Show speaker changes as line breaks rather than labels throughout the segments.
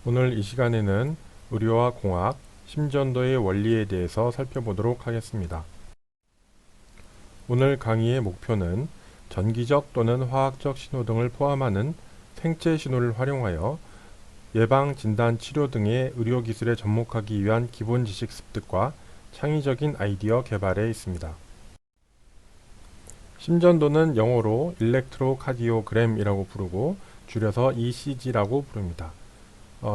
오늘 이 시간에는 의료와 공학, 심전도의 원리에 대해서 살펴보도록 하겠습니다. 오늘 강의의 목표는 전기적 또는 화학적 신호 등을 포함하는 생체 신호를 활용하여 예방, 진단, 치료 등의 의료기술에 접목하기 위한 기본 지식 습득과 창의적인 아이디어 개발에 있습니다. 심전도는 영어로 일렉트로카디오그램이라고 부르고 줄여서 ECG라고 부릅니다.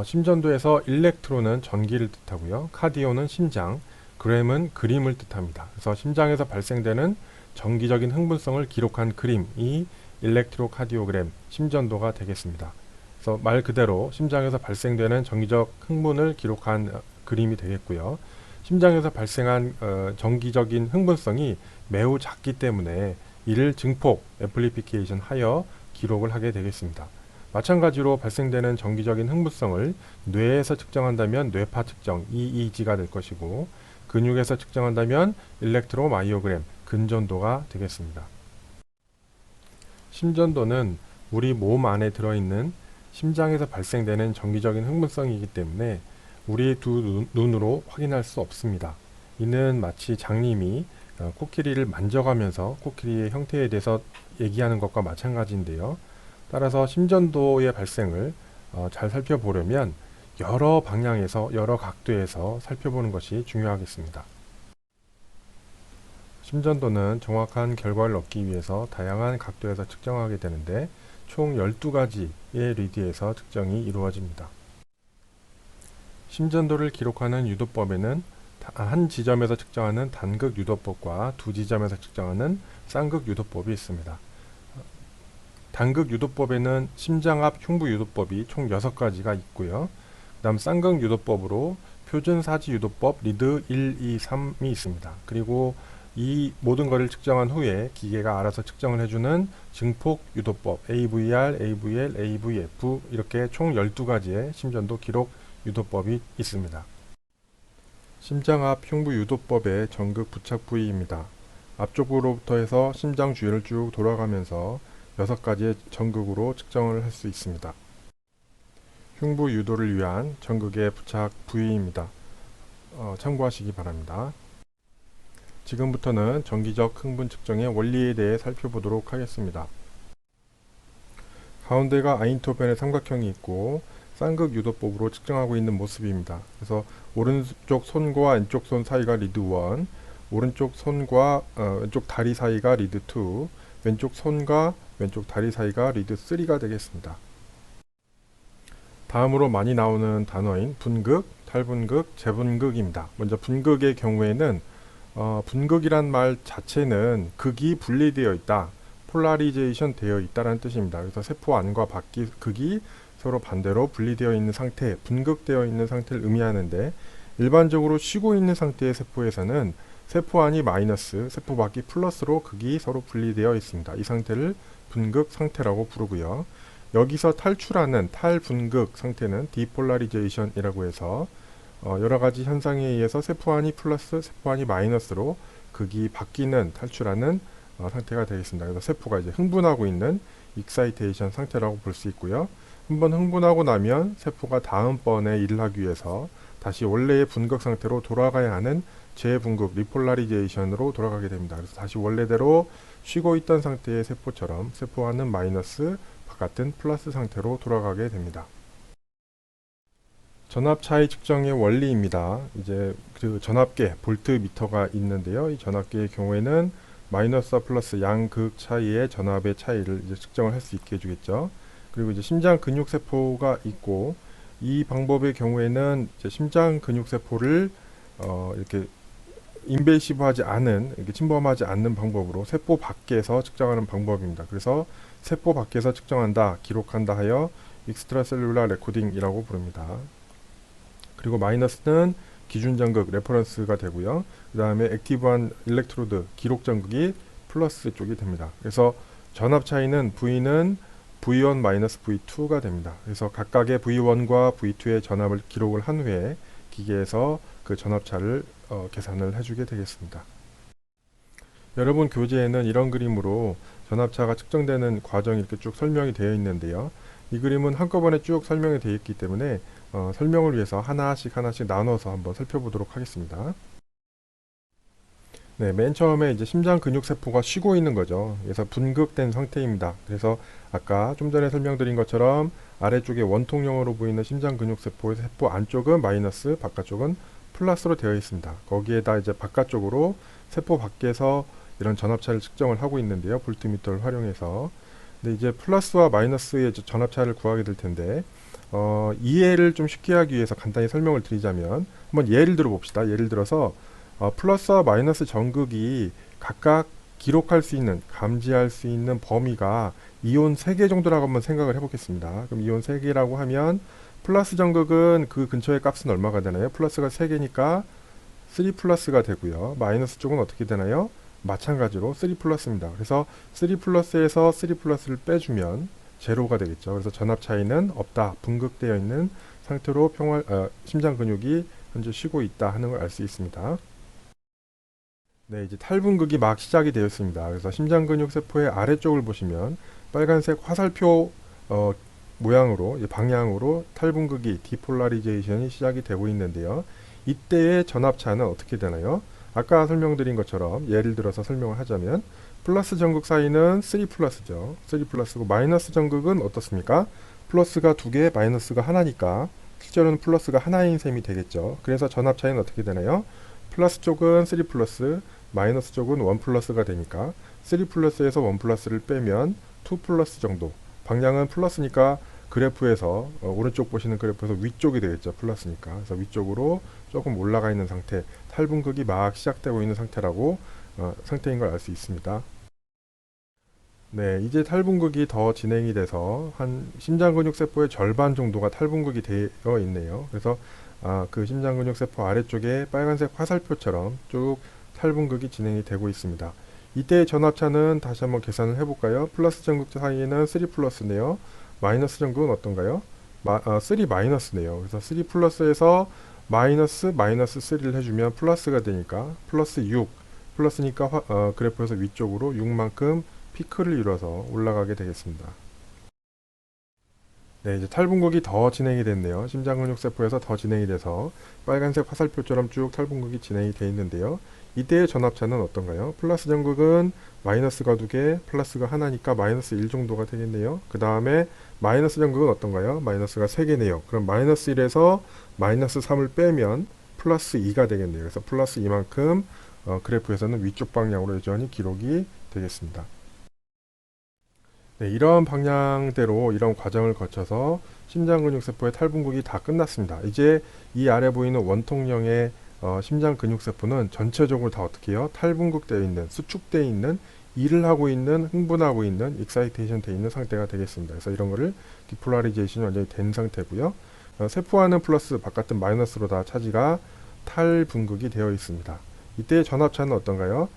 심전도에서 일렉트로는 전기를 뜻하고요. 카디오는 심장, 그램은 그림을 뜻합니다. 그래서 심장에서 발생되는 정기적인 흥분성을 기록한 그림이 일렉트로카디오그램, 심전도가 되겠습니다. 그래서 말 그대로 심장에서 발생되는 정기적 흥분을 기록한 그림이 되겠고요. 심장에서 발생한 정기적인 흥분성이 매우 작기 때문에 이를 증폭, 앰플리피케이션 하여 기록을 하게 되겠습니다. 마찬가지로 발생되는 정기적인 흥분성을 뇌에서 측정한다면 뇌파 측정 EEG가 될 것이고, 근육에서 측정한다면 일렉트로마이오그램 근전도가 되겠습니다. 심전도는 우리 몸 안에 들어있는 심장에서 발생되는 정기적인 흥분성이기 때문에 우리 두 눈으로 확인할 수 없습니다. 이는 마치 장님이 코끼리를 만져가면서 코끼리의 형태에 대해서 얘기하는 것과 마찬가지인데요. 따라서 심전도의 발생을 잘 살펴보려면 여러 방향에서 여러 각도에서 살펴보는 것이 중요하겠습니다. 심전도는 정확한 결과를 얻기 위해서 다양한 각도에서 측정하게 되는데 총 12가지의 리드에서 측정이 이루어집니다. 심전도를 기록하는 유도법에는 한 지점에서 측정하는 단극 유도법과 두 지점에서 측정하는 쌍극 유도법이 있습니다. 단극 유도법에는 심장압 흉부 유도법이 총 6가지가 있고요. 그 다음 쌍극 유도법으로 표준 사지 유도법 리드 1, 2, 3이 있습니다. 그리고 이 모든 것을 측정한 후에 기계가 알아서 측정을 해주는 증폭 유도법 AVR, AVL, AVF 이렇게 총 12가지의 심전도 기록 유도법이 있습니다. 심장압 흉부 유도법의 전극 부착 부위입니다. 앞쪽으로부터 해서 심장 주위를 쭉 돌아가면서 6가지의 전극으로 측정을 할 수 있습니다. 흉부 유도를 위한 전극의 부착 부위입니다. 참고하시기 바랍니다. 지금부터는 전기적 흥분 측정의 원리에 대해 살펴보도록 하겠습니다. 가운데가 아인토벤의 삼각형이 있고 쌍극 유도법으로 측정하고 있는 모습입니다. 그래서 오른쪽 손과 왼쪽 손 사이가 리드 1, 오른쪽 손과 왼쪽 다리 사이가 리드 2, 왼쪽 손과 왼쪽 다리 사이가 리드 3가 되겠습니다. 다음으로 많이 나오는 단어인 분극, 탈분극, 재분극입니다. 먼저 분극의 경우에는 분극이란 말 자체는 극이 분리되어 있다, 폴라리제이션 되어 있다라는 뜻입니다. 그래서 세포 안과 밖이 극이 서로 반대로 분리되어 있는 상태, 분극되어 있는 상태를 의미하는데, 일반적으로 쉬고 있는 상태의 세포에서는 세포 안이 마이너스, 세포 밖이 플러스로 극이 서로 분리되어 있습니다. 이 상태를 분극 상태라고 부르고요. 여기서 탈출하는 탈분극 상태는 디폴라리제이션이라고 해서 여러가지 현상에 의해서 세포 안이 플러스, 세포 안이 마이너스로 극이 바뀌는 탈출하는 상태가 되겠습니다. 그래서 세포가 이제 흥분하고 있는 익사이테이션 상태라고 볼 수 있고요. 한번 흥분하고 나면 세포가 다음번에 일을 하기 위해서 다시 원래의 분극 상태로 돌아가야 하는 재분극, 리폴라리제이션으로 돌아가게 됩니다. 그래서 다시 원래대로 쉬고 있던 상태의 세포처럼 세포 안은 마이너스, 바깥은 플러스 상태로 돌아가게 됩니다. 전압 차이 측정의 원리입니다. 이제 그 전압계, 볼트미터가 있는데요. 이 전압계의 경우에는 마이너스와 플러스 양극 차이의 전압의 차이를 이제 측정을 할 수 있게 해주겠죠. 그리고 이제 심장 근육 세포가 있고, 이 방법의 경우에는 이제 심장 근육 세포를 이렇게 인베이시브하지 않은, 이렇게 침범하지 않는 방법으로 세포 밖에서 측정하는 방법입니다. 그래서 세포 밖에서 측정한다, 기록한다 하여 익스트라셀룰라 레코딩이라고 부릅니다. 그리고 마이너스는 기준 전극, 레퍼런스가 되고요. 그 다음에 액티브한 일렉트로드, 기록 전극이 플러스 쪽이 됩니다. 그래서 전압 차이는 V는 V1 마이너스 V2가 됩니다. 그래서 각각의 V1과 V2의 전압을 기록을 한 후에 기계에서 그 전압차를 계산을 해주게 되겠습니다. 여러분 교재에는 이런 그림으로 전압차가 측정되는 과정이 이렇게 쭉 설명이 되어 있는데요. 이 그림은 한꺼번에 쭉 설명이 되어 있기 때문에 설명을 위해서 하나씩 나눠서 한번 살펴보도록 하겠습니다. 네, 맨 처음에 이제 심장 근육 세포가 쉬고 있는 거죠. 그래서 분극된 상태입니다. 그래서 아까 좀 전에 설명드린 것처럼 아래쪽에 원통형으로 보이는 심장 근육 세포의 세포 안쪽은 마이너스, 바깥쪽은 플러스로 되어 있습니다. 거기에다 이제 바깥쪽으로 세포 밖에서 이런 전압차를 측정을 하고 있는데요. 볼트미터를 활용해서. 근데 이제 플러스와 마이너스의 전압차를 구하게 될 텐데, 이해를 좀 쉽게 하기 위해서 간단히 설명을 드리자면, 한번 예를 들어 봅시다. 예를 들어서 플러스와 마이너스 전극이 각각 기록할 수 있는, 감지할 수 있는 범위가 이온 3개 정도라고 한번 생각을 해보겠습니다. 그럼 이온 3개라고 하면 플러스 전극은 그 근처의 값은 얼마가 되나요? 플러스가 3개니까 3 플러스가 되고요. 마이너스 쪽은 어떻게 되나요? 마찬가지로 3 플러스입니다. 그래서 3 플러스에서 3 플러스를 빼주면 제로가 되겠죠. 그래서 전압 차이는 없다. 분극되어 있는 상태로 심장 근육이 현재 쉬고 있다 하는 걸 알 수 있습니다. 네, 이제 탈분극이 막 시작이 되었습니다. 그래서 심장근육 세포의 아래쪽을 보시면 빨간색 화살표 모양으로 방향으로 탈분극이 디폴라리제이션이 시작이 되고 있는데요. 이때의 전압차는 어떻게 되나요? 아까 설명드린 것처럼 예를 들어서 설명을 하자면 플러스 전극 사이는 3 플러스죠. 3 플러스고 마이너스 전극은 어떻습니까? 플러스가 2개, 마이너스가 하나니까 실제로는 플러스가 하나인 셈이 되겠죠. 그래서 전압 차이는 어떻게 되나요? 플러스 쪽은 3 플러스, 마이너스 쪽은 1 플러스가 되니까 3 플러스에서 1 플러스를 빼면 2 플러스 정도. 방향은 플러스니까 그래프에서 오른쪽 보시는 그래프에서 위쪽이 되겠죠. 플러스니까. 그래서 위쪽으로 조금 올라가 있는 상태, 탈분극이 막 시작되고 있는 상태라고 상태인 걸 알 수 있습니다. 네, 이제 탈분극이 더 진행이 돼서 한 심장근육세포의 절반 정도가 탈분극이 되어 있네요. 그래서 그 심장근육세포 아래쪽에 빨간색 화살표처럼 쭉 탈분극이 진행이 되고 있습니다. 이때의 전압차는 다시 한번 계산을 해볼까요? 플러스 전극 사이에는 3 플러스네요. 마이너스 전극은 어떤가요? 3 마이너스네요. 그래서 3 플러스에서 마이너스 3를 해주면 플러스가 되니까 플러스 6. 플러스니까 그래프에서 위쪽으로 6만큼 피크를 이뤄서 올라가게 되겠습니다. 네, 이제 탈분극이 더 진행이 됐네요. 심장근육세포에서 더 진행이 돼서 빨간색 화살표처럼 쭉 탈분극이 진행이 되어 있는데요. 이때의 전압차는 어떤가요? 플러스 전극은 마이너스가 2개, 플러스가 하나니까 마이너스 1 정도가 되겠네요. 그 다음에 마이너스 전극은 어떤가요? 마이너스가 3개네요. 그럼 마이너스 1에서 마이너스 3을 빼면 플러스 2가 되겠네요. 그래서 플러스 2만큼 그래프에서는 위쪽 방향으로 여전히 기록이 되겠습니다. 네, 이런 방향대로 이런 과정을 거쳐서 심장근육세포의 탈분극이 다 끝났습니다. 이제 이 아래 보이는 원통형의 심장근육세포는 전체적으로 다 어떻게 해요? 탈분극되어 있는, 수축되어 있는, 일을 하고 있는, 흥분하고 있는, 익사이테이션 되어 있는 상태가 되겠습니다. 그래서 이런 거를 디폴라리제이션이 완전히 된 상태고요. 세포 안은 플러스, 바깥은 마이너스로 다 차지가 탈분극이 되어 있습니다. 이때 전압차는 어떤가요?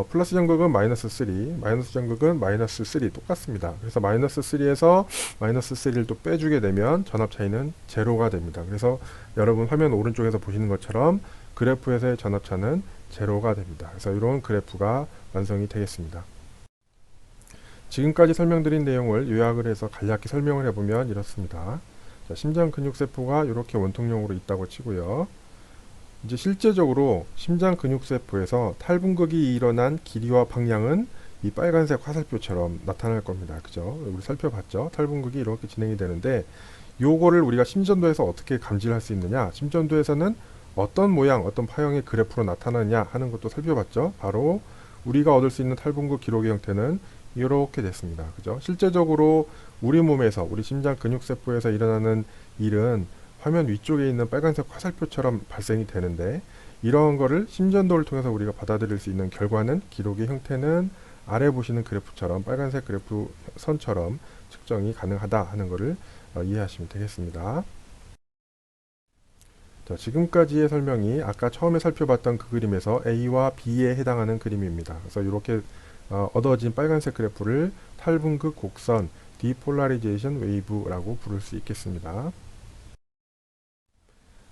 플러스 전극은 마이너스 3, 마이너스 전극은 마이너스 3 똑같습니다. 그래서 마이너스 3에서 마이너스 3를 또 빼주게 되면 전압 차이는 제로가 됩니다. 그래서 여러분 화면 오른쪽에서 보시는 것처럼 그래프에서의 전압 차는 제로가 됩니다. 그래서 이런 그래프가 완성이 되겠습니다. 지금까지 설명드린 내용을 요약을 해서 간략히 설명을 해보면 이렇습니다. 자, 심장 근육세포가 이렇게 원통형으로 있다고 치고요. 이제 실제적으로 심장 근육세포에서 탈분극이 일어난 길이와 방향은 이 빨간색 화살표처럼 나타날 겁니다. 그죠? 우리 살펴봤죠? 탈분극이 이렇게 진행이 되는데 요거를 우리가 심전도에서 어떻게 감지를 할 수 있느냐? 심전도에서는 어떤 모양, 어떤 파형의 그래프로 나타나느냐 하는 것도 살펴봤죠? 바로 우리가 얻을 수 있는 탈분극 기록의 형태는 이렇게 됐습니다. 그죠? 실제적으로 우리 몸에서, 우리 심장 근육세포에서 일어나는 일은 화면 위쪽에 있는 빨간색 화살표처럼 발생이 되는데 이런 거를 심전도를 통해서 우리가 받아들일 수 있는 결과는 기록의 형태는 아래 보시는 그래프처럼 빨간색 그래프 선처럼 측정이 가능하다 하는 것을 이해하시면 되겠습니다. 자, 지금까지의 설명이 아까 처음에 살펴봤던 그 그림에서 A와 B에 해당하는 그림입니다. 그래서 이렇게 얻어진 빨간색 그래프를 탈분극 곡선 디폴라리제이션 웨이브라고 부를 수 있겠습니다.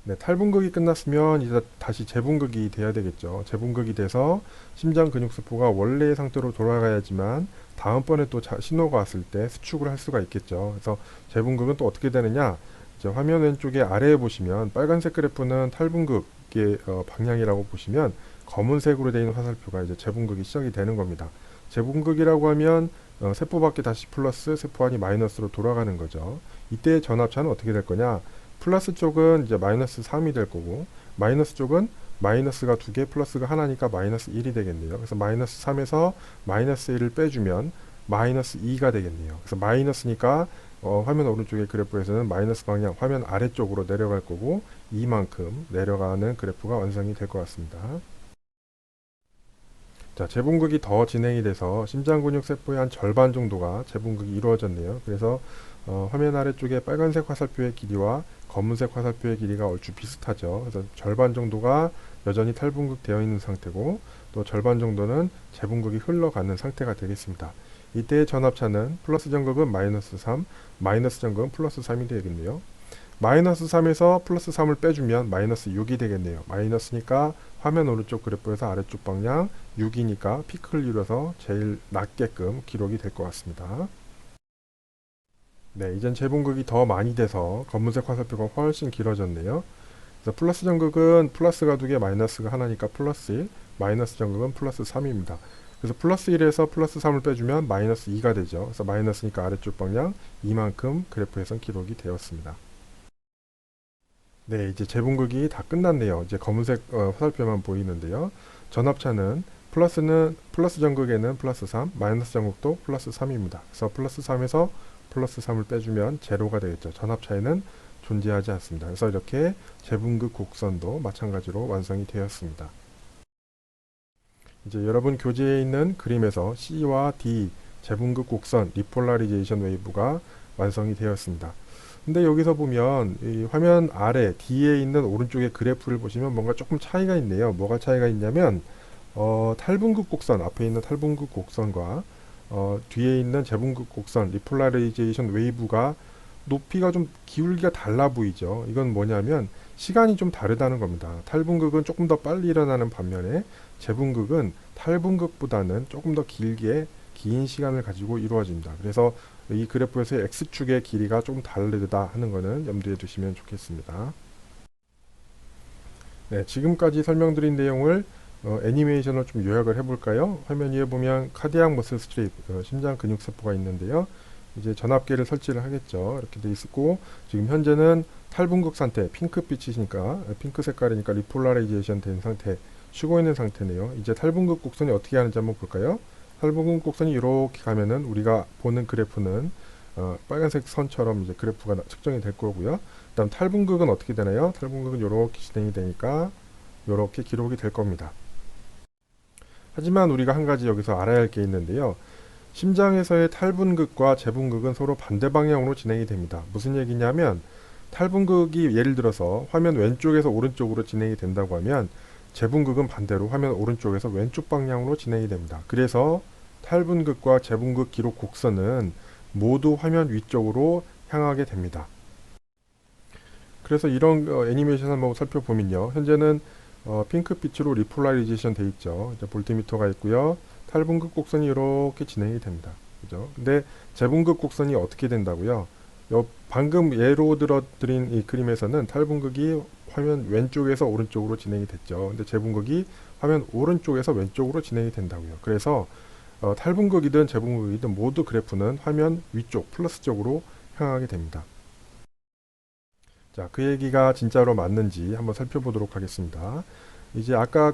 네, 탈분극이 끝났으면 이제 다시 재분극이 돼야 되겠죠. 재분극이 돼서 심장 근육세포가 원래의 상태로 돌아가야지만 다음번에 또 신호가 왔을 때 수축을 할 수가 있겠죠. 그래서 재분극은 또 어떻게 되느냐? 자, 화면 왼쪽에 아래에 보시면 빨간색 그래프는 탈분극의 방향이라고 보시면 검은색으로 되어 있는 화살표가 이제 재분극이 시작이 되는 겁니다. 재분극이라고 하면 세포 밖에 다시 플러스, 세포 안이 마이너스로 돌아가는 거죠. 이때 전압차는 어떻게 될 거냐? 플러스 쪽은 이제 마이너스 3이 될 거고, 마이너스 쪽은 마이너스가 2개, 플러스가 하나니까 마이너스 1이 되겠네요. 그래서 마이너스 3에서 마이너스 1을 빼주면 마이너스 2가 되겠네요. 그래서 마이너스니까 화면 오른쪽의 그래프에서는 마이너스 방향, 화면 아래쪽으로 내려갈 거고, 이만큼 내려가는 그래프가 완성이 될 것 같습니다. 자, 재분극이 더 진행이 돼서 심장근육 세포의 한 절반 정도가 재분극이 이루어졌네요. 그래서 화면 아래쪽에 빨간색 화살표의 길이와 검은색 화살표의 길이가 얼추 비슷하죠. 그래서 절반 정도가 여전히 탈분극 되어 있는 상태고, 또 절반 정도는 재분극이 흘러가는 상태가 되겠습니다. 이때의 전압차는 플러스 전극은 마이너스 3, 마이너스 전극은 플러스 3이 되겠네요. 마이너스 3에서 플러스 3을 빼주면 마이너스 6이 되겠네요. 마이너스니까 화면 오른쪽 그래프에서 아래쪽 방향, 6이니까 피크를 이뤄서 제일 낮게끔 기록이 될 것 같습니다. 네, 이젠 재분극이 더 많이 돼서 검은색 화살표가 훨씬 길어졌네요. 그래서 플러스 전극은 플러스가 2개, 마이너스가 하나니까 플러스 1, 마이너스 전극은 플러스 3입니다. 그래서 플러스 1에서 플러스 3을 빼주면 마이너스 2가 되죠. 그래서 마이너스니까 아래쪽 방향 이만큼 그래프에선 기록이 되었습니다. 네, 이제 재분극이 다 끝났네요. 이제 검은색 화살표만 보이는데요. 전압차는 플러스 전극에는 플러스 3, 마이너스 전극도 플러스 3입니다. 그래서 플러스 3에서 플러스 3을 빼주면 제로가 되겠죠. 전압차에는 존재하지 않습니다. 그래서 이렇게 재분극 곡선도 마찬가지로 완성이 되었습니다. 이제 여러분 교재에 있는 그림에서 C와 D 재분극 곡선 리폴라리제이션 웨이브가 완성이 되었습니다. 근데 여기서 보면 이 화면 아래 D에 있는 오른쪽의 그래프를 보시면 뭔가 조금 차이가 있네요. 뭐가 차이가 있냐면 탈분극 곡선, 앞에 있는 탈분극 곡선과 뒤에 있는 재분극 곡선 리폴라리제이션 웨이브가 높이가 좀 기울기가 달라 보이죠. 이건 뭐냐면 시간이 좀 다르다는 겁니다. 탈분극은 조금 더 빨리 일어나는 반면에 재분극은 탈분극보다는 조금 더 긴 시간을 가지고 이루어집니다. 그래서 이 그래프에서 X축의 길이가 조금 다르다 하는 것은 염두에 두시면 좋겠습니다. 네, 지금까지 설명드린 내용을 애니메이션을 좀 요약을 해볼까요? 화면 위에 보면 카디악 머슬 스트립, 심장 근육세포가 있는데요. 이제 전압계를 설치를 하겠죠. 이렇게 돼 있고, 지금 현재는 탈분극 상태, 핑크빛이니까, 핑크 색깔이니까 리폴라리제이션 된 상태, 쉬고 있는 상태네요. 이제 탈분극 곡선이 어떻게 하는지 한번 볼까요? 탈분극 곡선이 이렇게 가면은 우리가 보는 그래프는 빨간색 선처럼 이제 그래프가 측정이 될 거고요. 그다음 탈분극은 어떻게 되나요? 탈분극은 이렇게 진행이 되니까 이렇게 기록이 될 겁니다. 하지만 우리가 한 가지 여기서 알아야 할 게 있는데요. 심장에서의 탈분극과 재분극은 서로 반대 방향으로 진행이 됩니다. 무슨 얘기냐면 탈분극이 예를 들어서 화면 왼쪽에서 오른쪽으로 진행이 된다고 하면 재분극은 반대로 화면 오른쪽에서 왼쪽 방향으로 진행이 됩니다. 그래서 탈분극과 재분극 기록 곡선은 모두 화면 위쪽으로 향하게 됩니다. 그래서 이런 애니메이션 한번 살펴보면요. 현재는 핑크빛으로 리폴라리제이션 돼 있죠. 이제 볼트미터가 있고요. 탈분극 곡선이 이렇게 진행이 됩니다. 그죠? 근데 재분극 곡선이 어떻게 된다고요? 방금 예로 들어드린 이 그림에서는 탈분극이 화면 왼쪽에서 오른쪽으로 진행이 됐죠. 근데 재분극이 화면 오른쪽에서 왼쪽으로 진행이 된다고요. 그래서 탈분극이든 재분극이든 모두 그래프는 화면 위쪽 플러스 쪽으로 향하게 됩니다. 자, 그 얘기가 진짜로 맞는지 한번 살펴보도록 하겠습니다. 이제 아까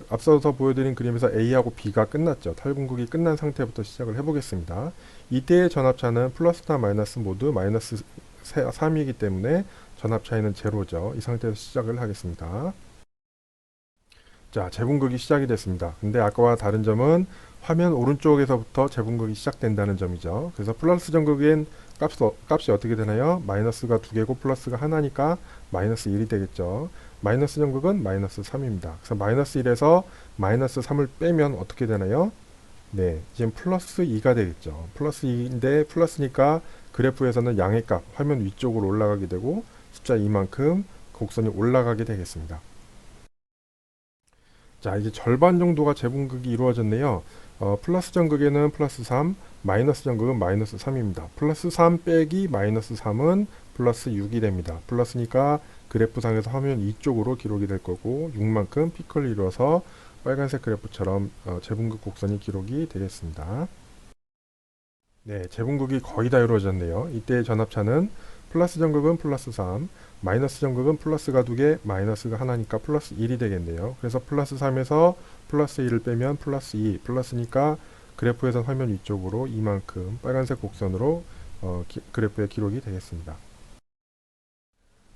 앞서서 보여드린 그림에서 A하고 B가 끝났죠. 탈분극이 끝난 상태부터 시작을 해보겠습니다. 이때의 전압차는 플러스나 마이너스 모두 마이너스 3이기 때문에 전압차이는 제로죠. 이 상태에서 시작을 하겠습니다. 자, 재분극이 시작이 됐습니다. 근데 아까와 다른 점은 화면 오른쪽에서부터 재분극이 시작된다는 점이죠. 그래서 플러스 전극엔 값이 어떻게 되나요? 마이너스가 2개고 플러스가 하나니까 마이너스 1이 되겠죠. 마이너스 전극은 마이너스 3입니다. 그래서 마이너스 1에서 마이너스 3을 빼면 어떻게 되나요? 네, 지금 플러스 2가 되겠죠. 플러스 2인데 플러스니까 그래프에서는 양의 값, 화면 위쪽으로 올라가게 되고 숫자 2만큼 곡선이 올라가게 되겠습니다. 자, 이제 절반 정도가 재분극이 이루어졌네요. 플러스 전극에는 플러스 3, 마이너스 전극은 마이너스 3입니다. 플러스 3 빼기 마이너스 3은 플러스 6이 됩니다. 플러스니까 그래프상에서 화면 이쪽으로 기록이 될 거고 6만큼 피크를 이루어서 빨간색 그래프처럼 제분극 곡선이 기록이 되겠습니다. 네, 제분극이 거의 다 이루어졌네요. 이때의 전압차는 플러스 전극은 플러스 3, 마이너스 전극은 플러스가 2개, 마이너스가 하나니까 플러스 1이 되겠네요. 그래서 플러스 3에서 플러스 1을 빼면 플러스 2, 플러스니까 그래프에서 화면 위쪽으로 이만큼 빨간색 곡선으로 그래프에 기록이 되겠습니다.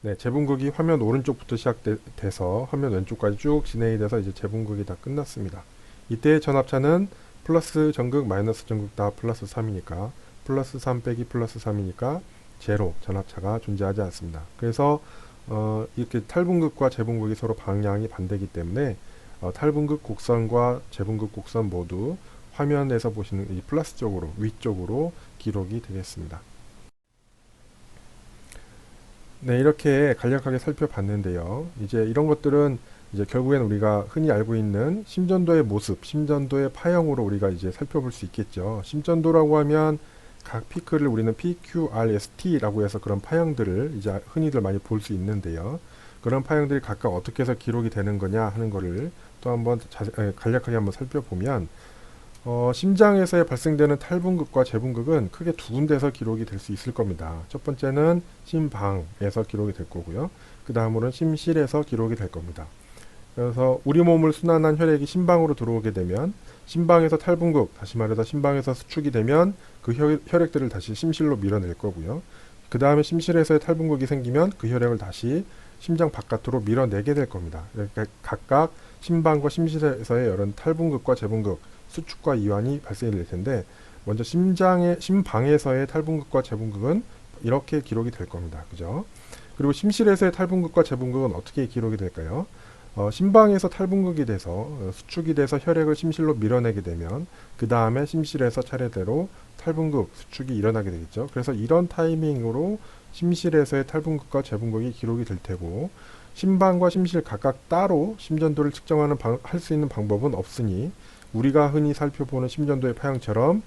네, 제분극이 화면 오른쪽부터 시작돼서 화면 왼쪽까지 쭉 진행이 돼서 이제 제분극이 다 끝났습니다. 이때의 전압차는 플러스 전극, 마이너스 전극 다 플러스 3이니까 플러스 3 빼기 플러스 3이니까 제로 전압차가 존재하지 않습니다. 그래서 이렇게 탈분극과 제분극이 서로 방향이 반대이기 때문에 탈분극 곡선과 제분극 곡선 모두 화면에서 보시는 이 플러스 쪽으로 위쪽으로 기록이 되겠습니다. 네, 이렇게 간략하게 살펴봤는데요. 이제 이런 것들은 이제 결국엔 우리가 흔히 알고 있는 심전도의 모습, 심전도의 파형으로 우리가 이제 살펴볼 수 있겠죠. 심전도라고 하면 각 피크를 우리는 PQRST라고 해서 그런 파형들을 이제 흔히들 많이 볼 수 있는데요. 그런 파형들이 각각 어떻게 해서 기록이 되는 거냐 하는 거를 또 한번 간략하게 한번 살펴보면 심장에서 발생되는 탈분극과 제분극은 크게 두 군데서 기록이 될 수 있을 겁니다. 첫 번째는 심방에서 기록이 될 거고요. 그 다음으로는 심실에서 기록이 될 겁니다. 그래서 우리 몸을 순환한 혈액이 심방으로 들어오게 되면 심방에서 탈분극, 다시 말해서 심방에서 수축이 되면 그 혈액들을 다시 심실로 밀어낼 거고요. 그 다음에 심실에서의 탈분극이 생기면 그 혈액을 다시 심장 바깥으로 밀어내게 될 겁니다. 그러니까 각각 심방과 심실에서의 이런 탈분극과 제분극, 수축과 이완이 발생이 될 텐데 먼저 심방에서의 탈분극과 제분극은 이렇게 기록이 될 겁니다. 그죠? 그리고 심실에서의 탈분극과 제분극은 어떻게 기록이 될까요? 심방에서 탈분극이 돼서 수축이 돼서 혈액을 심실로 밀어내게 되면 그 다음에 심실에서 차례대로 탈분극, 수축이 일어나게 되겠죠. 그래서 이런 타이밍으로 심실에서의 탈분극과 제분극이 기록이 될 테고 심방과 심실 각각 따로 심전도를 측정하는 할 수 있는 방법은 없으니 우리가 흔히 살펴보는 심전도의 파형처럼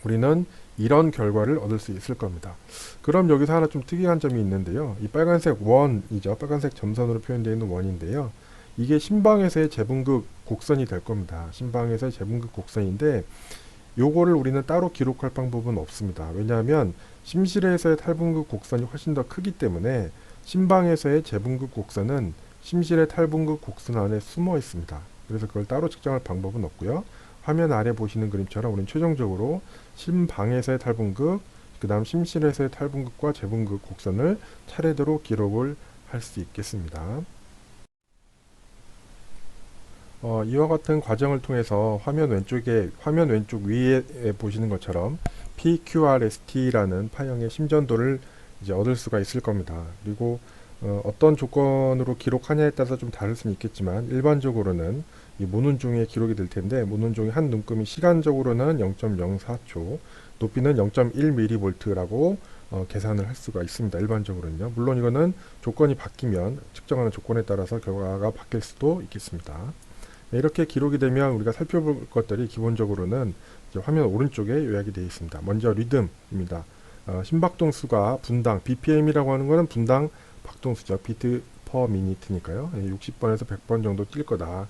우리는 이런 결과를 얻을 수 있을 겁니다. 그럼 여기서 하나 좀 특이한 점이 있는데요. 이 빨간색 원이죠. 빨간색 점선으로 표현되어 있는 원인데요. 이게 심방에서의 제분극 곡선이 될 겁니다. 심방에서의 제분극 곡선인데 요거를 우리는 따로 기록할 방법은 없습니다. 왜냐하면 심실에서의 탈분극 곡선이 훨씬 더 크기 때문에 심방에서의 제분극 곡선은 심실의 탈분극 곡선 안에 숨어 있습니다. 그래서 그걸 따로 측정할 방법은 없고요. 화면 아래 보시는 그림처럼 우리는 최종적으로 심방에서의 탈분극, 그 다음 심실에서의 탈분극과 제분극 곡선을 차례대로 기록을 할 수 있겠습니다. 이와 같은 과정을 통해서 화면 왼쪽 위에 보시는 것처럼 PQRST라는 파형의 심전도를 이제 얻을 수가 있을 겁니다. 그리고 어떤 조건으로 기록하냐에 따라서 좀 다를 수는 있겠지만 일반적으로는 이 모눈종이에 기록이 될 텐데 모눈종이 한 눈금이 시간적으로는 0.04초, 높이는 0.1mV라고 계산을 할 수가 있습니다. 일반적으로는요. 물론 이거는 조건이 바뀌면 측정하는 조건에 따라서 결과가 바뀔 수도 있겠습니다. 네, 이렇게 기록이 되면 우리가 살펴볼 것들이 기본적으로는 이제 화면 오른쪽에 요약이 되어 있습니다. 먼저 리듬입니다. 심박동수가 분당, BPM이라고 하는 것은 분당 박동수죠. 비트 퍼 미니트니까요. 60번에서 100번 정도 뛸 거다.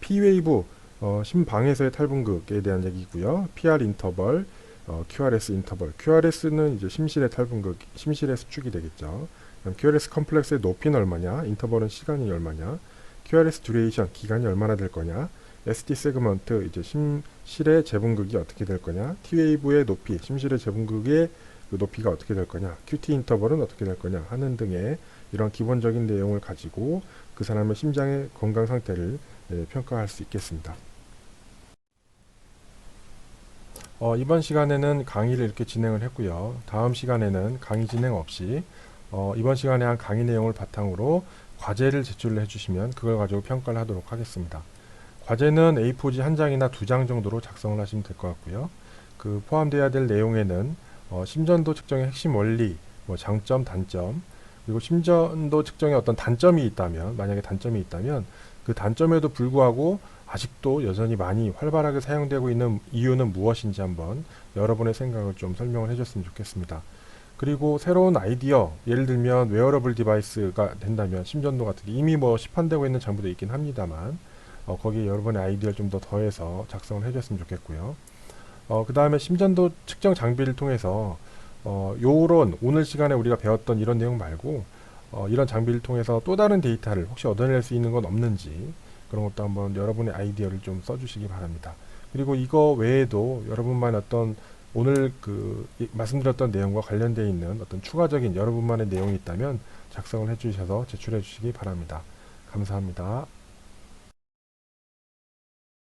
P웨이브, 심방에서의 탈분극에 대한 얘기고요. PR 인터벌, QRS 인터벌. QRS는 이제 심실의 탈분극, 심실의 수축이 되겠죠. QRS 컴플렉스의 높이는 얼마냐, 인터벌은 시간이 얼마냐, QRS 듀레이션, 기간이 얼마나 될 거냐, ST 세그먼트, 이제 심실의 제분극이 어떻게 될 거냐, T웨이브의 높이, 심실의 제분극의 그 높이가 어떻게 될 거냐, QT 인터벌은 어떻게 될 거냐 하는 등의 이런 기본적인 내용을 가지고 그 사람의 심장의 건강 상태를 평가할 수 있겠습니다. 이번 시간에는 강의를 이렇게 진행을 했고요. 다음 시간에는 강의 진행 없이 이번 시간에 한 강의 내용을 바탕으로 과제를 제출을 해주시면 그걸 가지고 평가를 하도록 하겠습니다. 과제는 A4지 한 장이나 두 장 정도로 작성을 하시면 될 것 같고요. 그 포함되어야 될 내용에는 심전도 측정의 핵심 원리, 장점, 단점, 그리고 심전도 측정에 어떤 단점이 있다면, 만약에 단점이 있다면 그 단점에도 불구하고 아직도 여전히 많이 활발하게 사용되고 있는 이유는 무엇인지 한번 여러분의 생각을 좀 설명을 해줬으면 좋겠습니다. 그리고 새로운 아이디어, 예를 들면 웨어러블 디바이스가 된다면 심전도 같은 게 이미 뭐 시판되고 있는 장비도 있긴 합니다만 거기에 여러분의 아이디어를 좀 더 더해서 작성을 해줬으면 좋겠고요. 그 다음에 심전도 측정 장비를 통해서 요런 오늘 시간에 우리가 배웠던 이런 내용 말고 이런 장비를 통해서 또 다른 데이터를 혹시 얻어낼 수 있는 건 없는지 그런 것도 한번 여러분의 아이디어를 좀 써주시기 바랍니다. 그리고 이거 외에도 여러분만의 어떤 오늘 말씀드렸던 내용과 관련되어 있는 어떤 추가적인 여러분만의 내용이 있다면 작성을 해주셔서 제출해 주시기 바랍니다. 감사합니다.